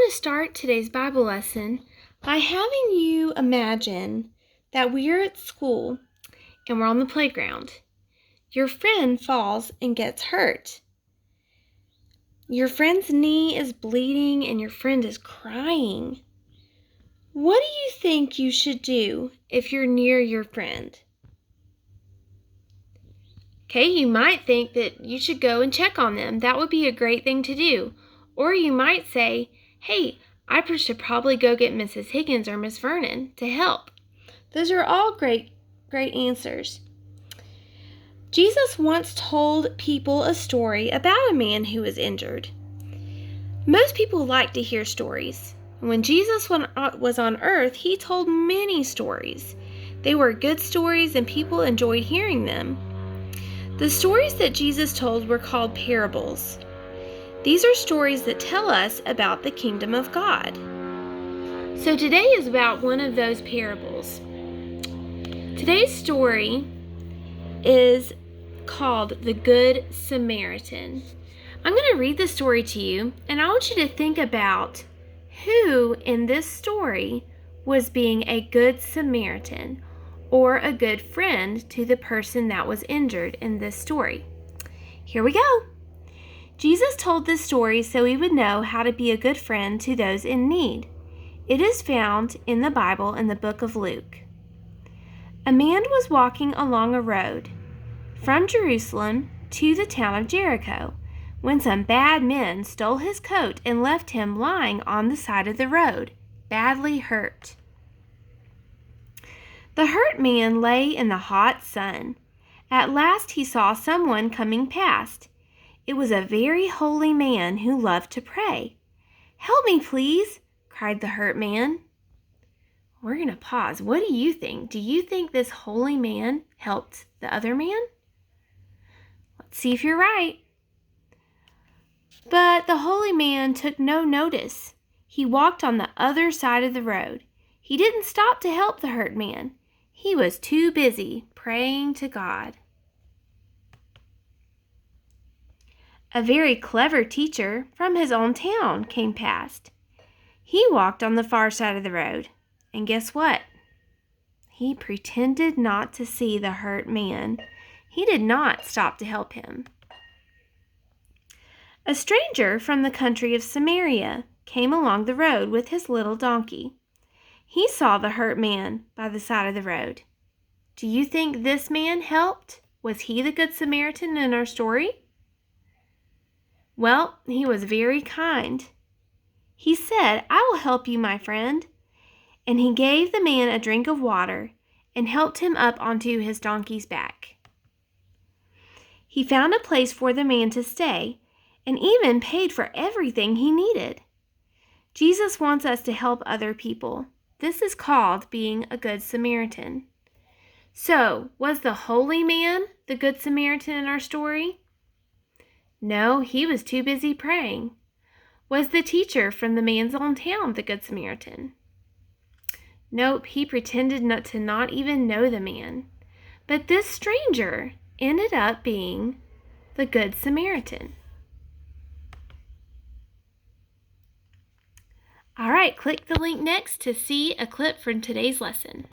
to start today's Bible lesson by having you imagine that we're at school and we're on the playground. Your friend falls and gets hurt. Your friend's knee is bleeding and your friend is crying. What do you think you should do if you're near your friend? Okay, you might think that you should go and check on them. That would be a great thing to do. Or you might say, hey, I should probably go get Mrs. Higgins or Miss Vernon to help. Those are all great answers. Jesus once told people a story about a man who was injured. Most people like to hear stories. When Jesus was on earth, he told many stories. They were good stories and people enjoyed hearing them. The stories that Jesus told were called parables. These are stories that tell us about the kingdom of God. So today is about one of those parables. Today's story is called the Good Samaritan. I'm going to read the story to you, and I want you to think about who in this story was being a good Samaritan or a good friend to the person that was injured in this story. Here we go. Jesus told this story so we would know how to be a good friend to those in need. It is found in the Bible in the book of Luke. A man was walking along a road from Jerusalem to the town of Jericho when some bad men stole his coat and left him lying on the side of the road, badly hurt. The hurt man lay in the hot sun. At last he saw someone coming past. It was a very holy man who loved to pray. "Help me, please," cried the hurt man. We're going to pause. What do you think? Do you think this holy man helped the other man? Let's see if you're right. But the holy man took no notice. He walked on the other side of the road. He didn't stop to help the hurt man. He was too busy praying to God. A very clever teacher from his own town came past. He walked on the far side of the road. And guess what? He pretended not to see the hurt man. He did not stop to help him. A stranger from the country of Samaria came along the road with his little donkey. He saw the hurt man by the side of the road. Do you think this man helped? Was he the Good Samaritan in our story? Well, he was very kind. He said, "I will help you, my friend." And he gave the man a drink of water and helped him up onto his donkey's back. He found a place for the man to stay and even paid for everything he needed. Jesus wants us to help other people. This is called being a good Samaritan. So, was the holy man the Good Samaritan in our story? No, he was too busy praying. Was the teacher from the man's own town the Good Samaritan? Nope, he pretended not even know the man. But this stranger ended up being the Good Samaritan. All right, click the link next to see a clip from today's lesson.